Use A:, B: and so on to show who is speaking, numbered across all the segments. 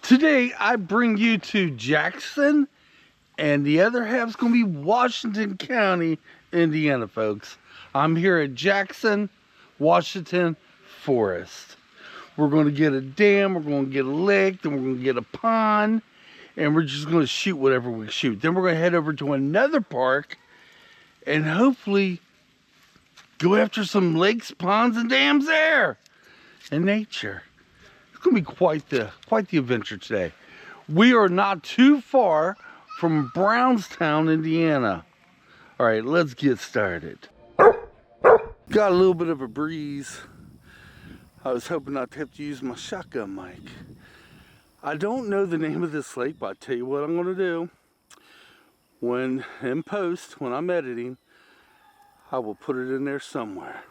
A: Today I bring you to Jackson, and the other half's gonna be Washington County, Indiana, folks. I'm here at Jackson, Washington Forest. We're gonna get a dam, we're gonna get a lake, then we're gonna get a pond, and we're just gonna shoot whatever we shoot. Then we're gonna head over to another park and hopefully go after some lakes, ponds, and dams there in nature. It's gonna be quite the adventure today. We are not too far from Brownstown, Indiana. All right, let's get started. Got a little bit of a breeze. I was hoping not to have to use my shotgun mic. I don't know the name of this lake, but I'll tell you what I'm gonna do. When in post, when I'm editing, I will put it in there somewhere.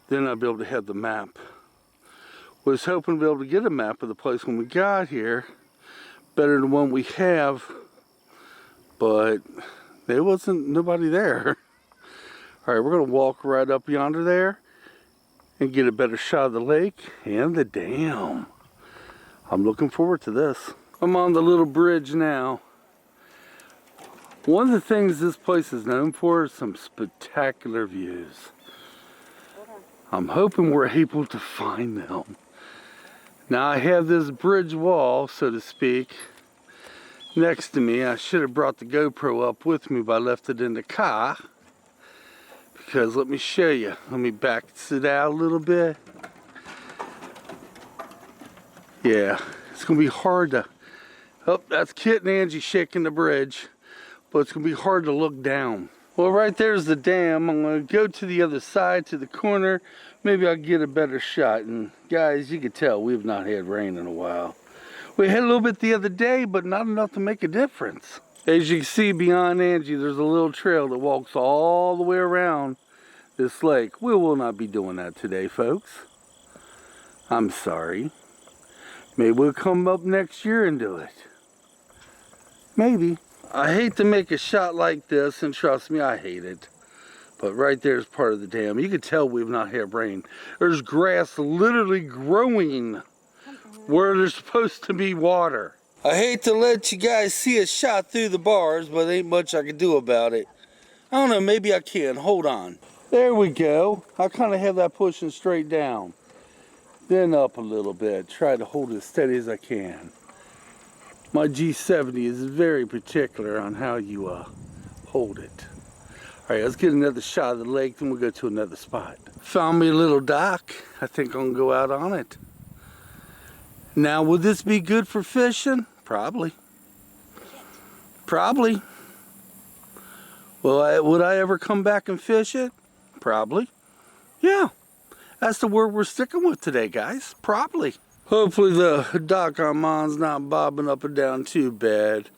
A: Then I'll be able to have the map. Was hoping to be able to get a map of the place when we got here, better than one we have, but there wasn't nobody there. All right, we're gonna walk right up yonder there and get a better shot of the lake and the dam. I'm looking forward to this. I'm on the little bridge now. One of the things this place is known for is some spectacular views. I'm hoping we're able to find them. Now I have this bridge wall, so to speak, next to me. I should have brought the GoPro up with me, but I left it in the car. Because let me show you. Let me back it out a little bit. Yeah, it's going to be hard to... Oh, that's Kitt and Angie shaking the bridge. But it's going to be hard to look down. Well, right there's the dam. I'm going to go to the other side, to the corner. Maybe I'll get a better shot. And guys, you can tell we've not had rain in a while. We had a little bit the other day, but not enough to make a difference. As you can see beyond Angie, there's a little trail that walks all the way around this lake. We will not be doing that today, folks. I'm sorry. Maybe we'll come up next year and do it. Maybe. I hate to make a shot like this, and trust me, I hate it. But right there is part of the dam. You can tell we've not had rain. There's grass literally growing where there's supposed to be water. I hate to let you guys see a shot through the bars, but ain't much I can do about it. I don't know, maybe I can. Hold on. There we go. I kind of have that pushing straight down. Then up a little bit. Try to hold it as steady as I can. My G70 is very particular on how you hold it. All right, let's get another shot of the lake, then we'll go to another spot. Found me a little dock. I think I'm gonna go out on it. Now, would this be good for fishing? Probably. Probably. Well, would I ever come back and fish it? Probably. Yeah, that's the word we're sticking with today, guys. Probably. Hopefully the dock I'm on's not bobbing up and down too bad.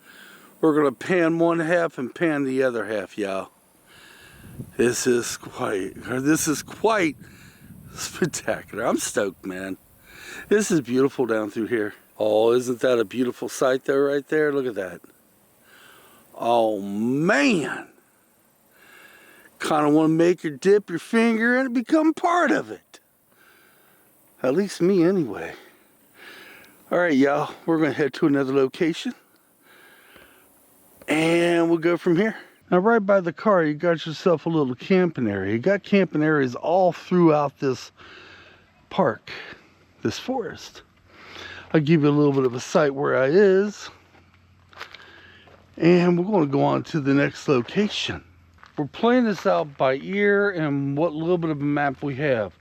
A: We're gonna pan one half and pan the other half, y'all. This is quite spectacular. I'm stoked, man. This is beautiful down through here. Oh, isn't that a beautiful sight though right there? Look at that. Oh man. Kind of want to make you dip your finger in and become part of it. At least me anyway. All right, y'all, we're going to head to another location. And we'll go from here. Now, right by the car, you got yourself a little camping area. You got camping areas all throughout this park, this forest. I'll give you a little bit of a sight where I is. And we're going to go on to the next location. We're playing this out by ear and what little bit of a map we have.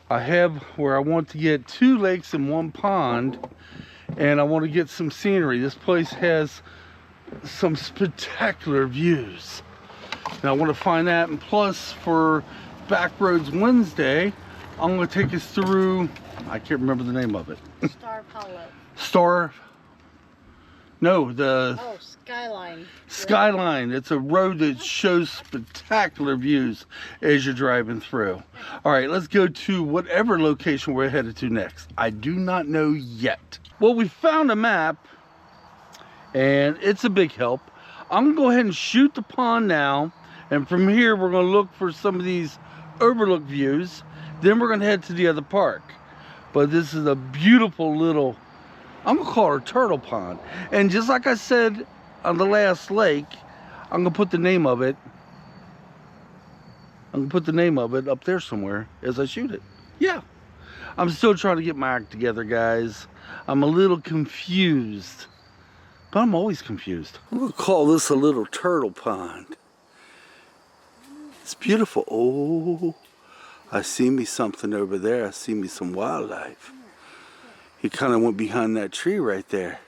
A: I have where I want to get 2 lakes and 1 pond, and I want to get some scenery. This place has some spectacular views. And I want to find that, and plus for Backroads Wednesday, I'm going to take us through, I can't remember the name of it.
B: Skyline.
A: Skyline. It's a road that shows spectacular views as you're driving through. All right, let's go to whatever location we're headed to next. I do not know yet. Well, we found a map, and it's a big help. I'm gonna go ahead and shoot the pond now, and from here we're gonna look for some of these overlook views. Then we're gonna head to the other park. But this is a beautiful little I'm gonna call it a turtle pond. And just like I said on the last lake, I'm gonna put the name of it. I'm gonna put the name of it up there somewhere as I shoot it. Yeah. I'm still trying to get my act together, guys. I'm a little confused. But I'm always confused. I'm gonna call this a little turtle pond. It's beautiful. Oh, I see me something over there. I see me some wildlife. He kind of went behind that tree right there.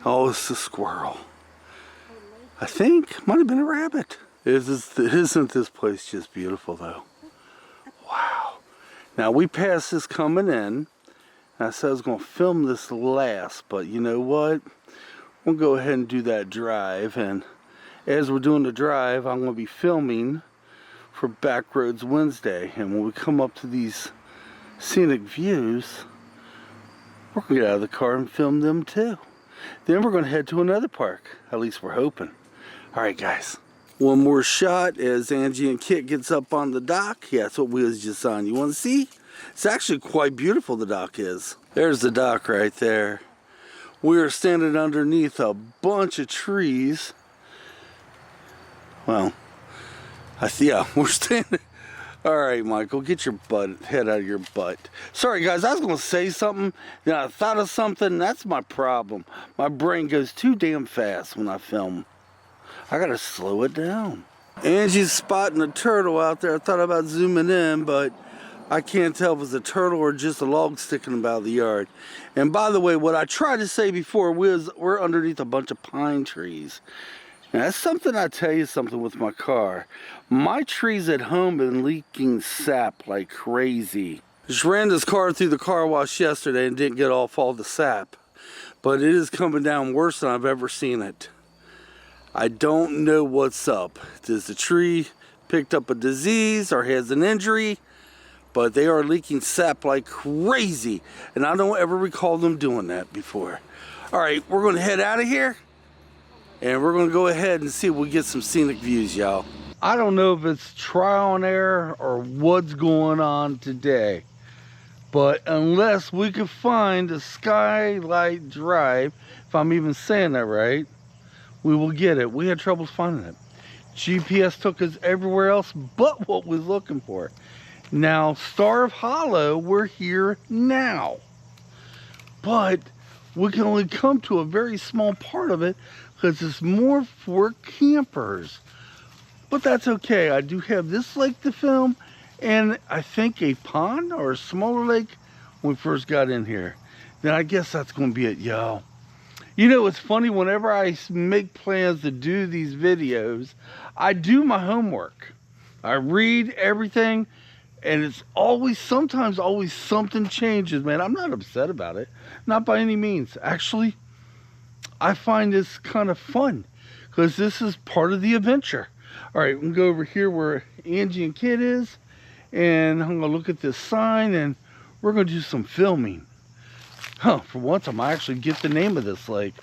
A: Oh, it's a squirrel. I think might have been a rabbit. Isn't this place just beautiful though? Wow. Now we passed this coming in. I said I was going to film this last, but you know what? We'll go ahead and do that drive, and as we're doing the drive, I'm going to be filming for Backroads Wednesday, and when we come up to these scenic views, we're going to get out of the car and film them too. Then we're going to head to another park, at least we're hoping. Alright guys, one more shot as Angie and Kitt gets up on the dock. Yeah, that's what we was just on. You want to see? It's actually quite beautiful, the dock is. There's the dock right there. We are standing underneath a bunch of trees. Well, yeah, we're standing. All right, Michael, get your head out of your butt. Sorry, guys, I was going to say something, then I thought of something. That's my problem. My brain goes too damn fast when I film. I got to slow it down. Angie's spotting a turtle out there. I thought about zooming in, but I can't tell if it's a turtle or just a log sticking about the yard. And by the way, what I tried to say before was we're underneath a bunch of pine trees. Now, that's something I tell you something with my car. My trees at home been leaking sap like crazy. Just ran this car through the car wash yesterday and didn't get off all the sap. But it is coming down worse than I've ever seen it. I don't know what's up. Does the tree picked up a disease or has an injury? But they are leaking sap like crazy, and I don't ever recall them doing that before. All right, we're gonna head out of here, and we're gonna go ahead and see if we get some scenic views, y'all. I don't know if it's trial and error or what's going on today, but unless we can find a Skylight Drive, if I'm even saying that right, we will get it. We had trouble finding it. GPS took us everywhere else but what we're looking for. Now, Starve Hollow, we're here now. But we can only come to a very small part of it because it's more for campers. But that's okay. I do have this lake to film and I think a pond or a smaller lake when we first got in here. Then I guess that's going to be it, y'all. You know, it's funny, whenever I make plans to do these videos, I do my homework. I read everything. And it's always, sometimes always something changes, man. I'm not upset about it. Not by any means. Actually, I find this kind of fun because this is part of the adventure. All right, we can go over here where Angie and Kitt is. And I'm going to look at this sign and we're going to do some filming. Huh, for once I might actually get the name of this lake.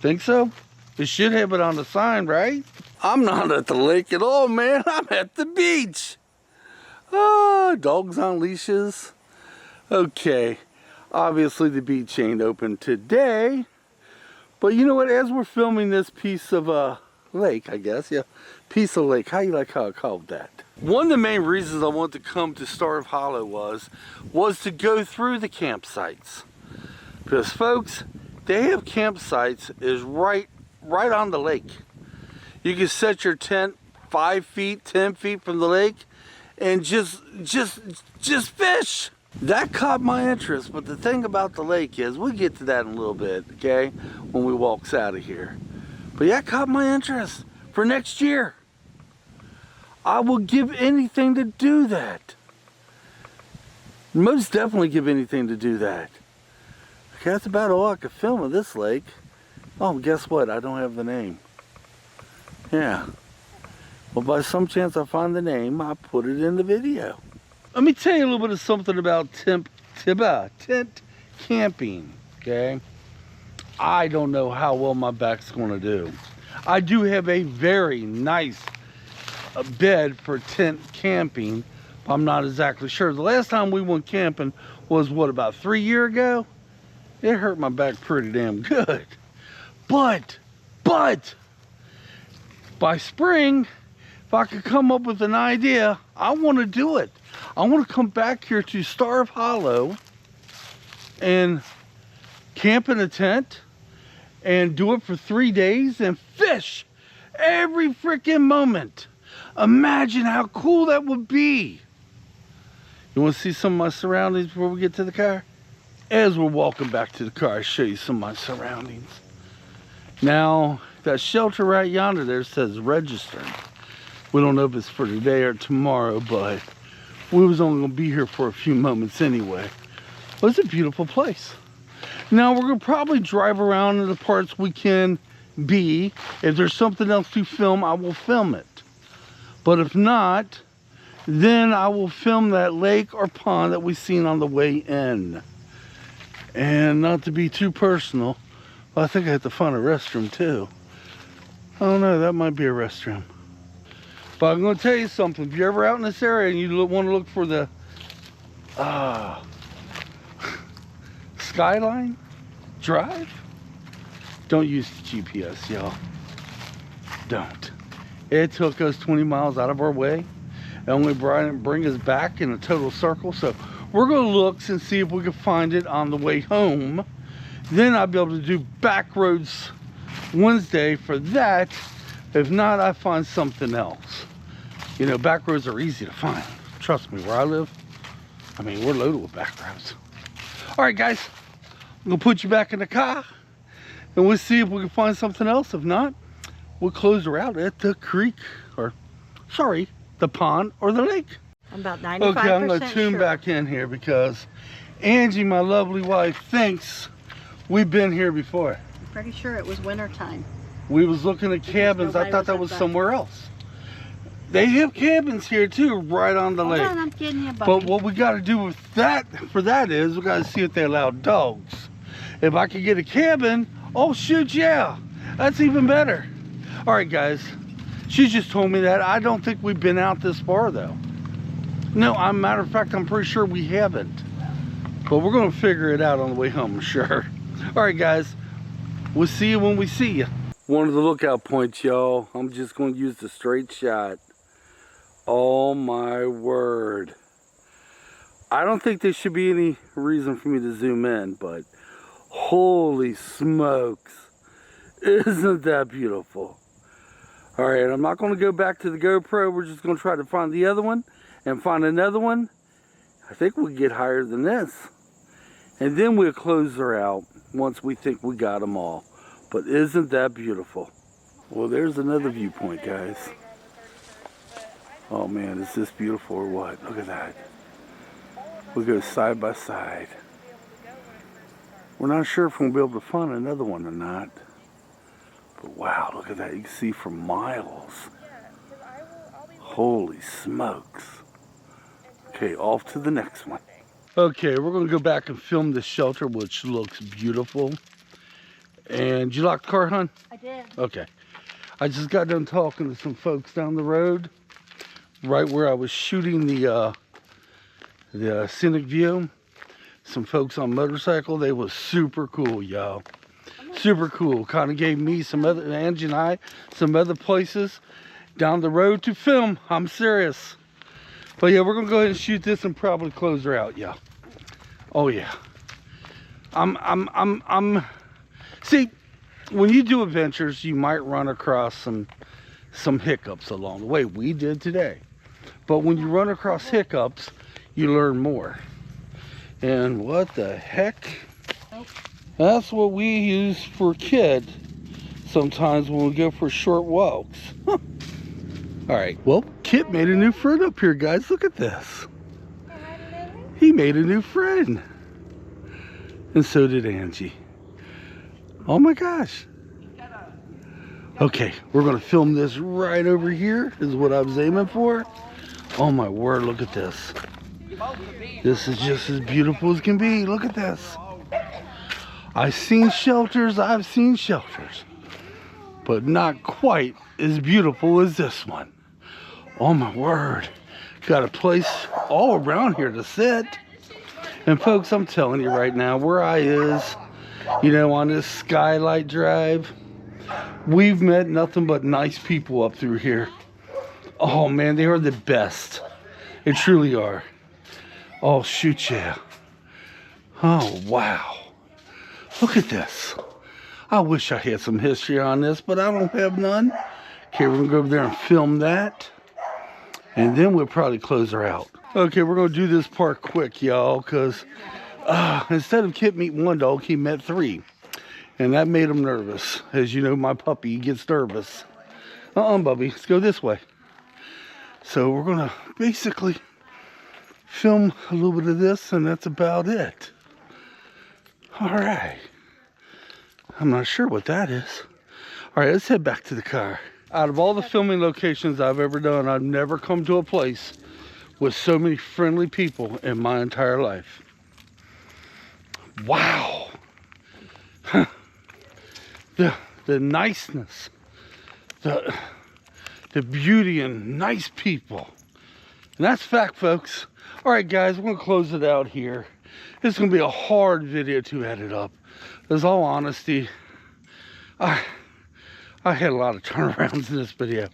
A: Think so? It should have it on the sign, right? I'm not at the lake at all, man. I'm at the beach. Ah, dogs on leashes. Okay, obviously the beach ain't open today. But you know what, as we're filming this piece of lake, I guess, yeah, piece of lake, how you like how I called that? One of the main reasons I wanted to come to Starve Hollow was to go through the campsites. Because folks, they have campsites is right on the lake. You can set your tent 5 feet, 10 feet from the lake and just fish. That caught my interest, but the thing about the lake is, we'll get to that in a little bit, okay, when we walks out of here. But yeah, it caught my interest for next year. I will give anything to do that. Most definitely give anything to do that. Okay, that's about all I could film of this lake. Oh, guess what? I don't have the name. Yeah. Well, by some chance I find the name, I'll put it in the video. Let me tell you a little bit of something about tent camping, okay? I don't know how well my back's going to do. I do have a very nice bed for tent camping, but I'm not exactly sure. The last time we went camping was, what, about 3 years ago? It hurt my back pretty damn good. But, by spring, if I could come up with an idea, I want to do it. I want to come back here to Starve Hollow and camp in a tent and do it for 3 days and fish every freaking moment. Imagine how cool that would be. You want to see some of my surroundings before we get to the car? As we're walking back to the car, I'll show you some of my surroundings. Now, that shelter right yonder there says registered. We don't know if it's for today or tomorrow, but we was only going to be here for a few moments anyway. But it's a beautiful place. Now, we're going to probably drive around in the parts we can be. If there's something else to film, I will film it. But if not, then I will film that lake or pond that we seen on the way in. And not to be too personal, I think I have to find a restroom too. I don't know, that might be a restroom. But I'm going to tell you something. If you're ever out in this area and you want to look for the Skyline Drive, don't use the GPS, y'all. Don't. It took us 20 miles out of our way. It only bring us back in a total circle. So we're going to look and see if we can find it on the way home. Then I'll be able to do back roads Wednesday for that. If not, I find something else. You know, back roads are easy to find. Trust me, where I live, I mean, we're loaded with back roads. All right, guys, I'm going to put you back in the car, and we'll see if we can find something else. If not, we'll close her out at the creek, or, sorry, the pond or the lake.
B: I'm about 95%
A: Okay, I'm going to tune
B: sure.
A: back in here because Angie, my lovely wife, thinks we've been here before.
B: I'm pretty sure it was winter time.
A: We was looking at cabins. I thought that was somewhere else. They have cabins here too, right on the lake.
B: Hold on, I'm getting you,
A: But what we got to do with that, is we got to see if they allow dogs. If I could get a cabin, oh shoot, yeah, that's even better. All right, guys, she just told me that. I don't think we've been out this far though. No, matter of fact, I'm pretty sure we haven't. But we're going to figure it out on the way home, I'm sure. All right, guys, we'll see you when we see you. One of the lookout points, y'all. I'm just going to use the straight shot. Oh my word. I don't think there should be any reason for me to zoom in, but holy smokes. Isn't that beautiful? All right, I'm not going to go back to the GoPro. We're just going to try to find the other one and find another one. I think we'll get higher than this. And then we'll close her out once we think we got them all. But isn't that beautiful? Well, there's another viewpoint, guys. Oh man, is this beautiful or what? Look at that. We go side by side. We're not sure if we'll be able to find another one or not. But wow, look at that. You can see for miles. Holy smokes. Okay, off to the next one. Okay, we're going to go back and film the shelter, which looks beautiful. And did you lock the car, hon?
B: I did.
A: Okay. I just got done talking to some folks down the road, right where I was shooting the scenic view. Some folks on motorcycle. They was super cool, y'all. Super cool. Kind of gave me some other, Angie and I, some other places down the road to film. I'm serious. But yeah, we're gonna go ahead and shoot this and probably close her out, yeah. Oh yeah. See, when you do adventures, you might run across some hiccups along the way. We did today. But when you run across hiccups, you learn more. And what the heck? That's what we use for Kitt sometimes when we go for short walks. Huh. All right, well, Kitt made a new friend up here, guys. Look at this. He made a new friend. And so did Angie. Oh my gosh. Okay, we're gonna film this right over here, is what I was aiming for. Oh my word, look at this. This is just as beautiful as can be. Look at this. I've seen shelters, but not quite as beautiful as this one. Oh my word. Got a place all around here to sit. And folks, I'm telling you right now, where I is, You know, on this Skylight Drive, we've met nothing but nice people up through here. Oh man, they are the best. They truly are. Oh shoot, yeah. Oh wow. Look at this. I wish I had some history on this, but I don't have none. Okay, we're gonna go over there and film that. And then we'll probably close her out. Okay, we're gonna do this part quick, y'all, because instead of Kitt meeting one dog, he met 3. And that made him nervous. As you know, my puppy gets nervous. Bubby, let's go this way. So we're gonna basically film a little bit of this, and that's about it. All right. I'm not sure what that is. All right, let's head back to the car. Out of all the filming locations I've ever done, I've never come to a place with so many friendly people in my entire life. Wow. The niceness, the beauty and nice people. And that's fact, folks. All right, guys, we're gonna close it out here. It's gonna be a hard video to edit up. In all honesty, I had a lot of turnarounds in this video,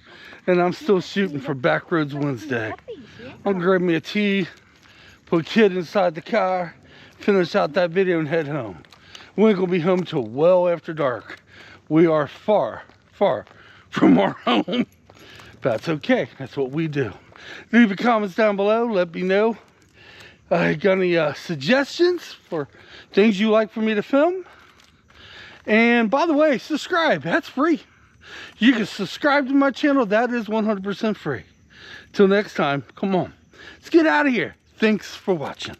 A: and I'm still shooting for Backroads Wednesday. I'm gonna grab me a tea, put Kitt inside the car, finish out that video, and head home. We ain't gonna be home till well after dark. We are far, far from our home. That's okay. That's what we do. Leave your comments down below. Let me know. Got any suggestions for things you like for me to film? And by the way, subscribe. That's free. You can subscribe to my channel. That is 100% free. Till next time, come on. Let's get out of here. Thanks for watching.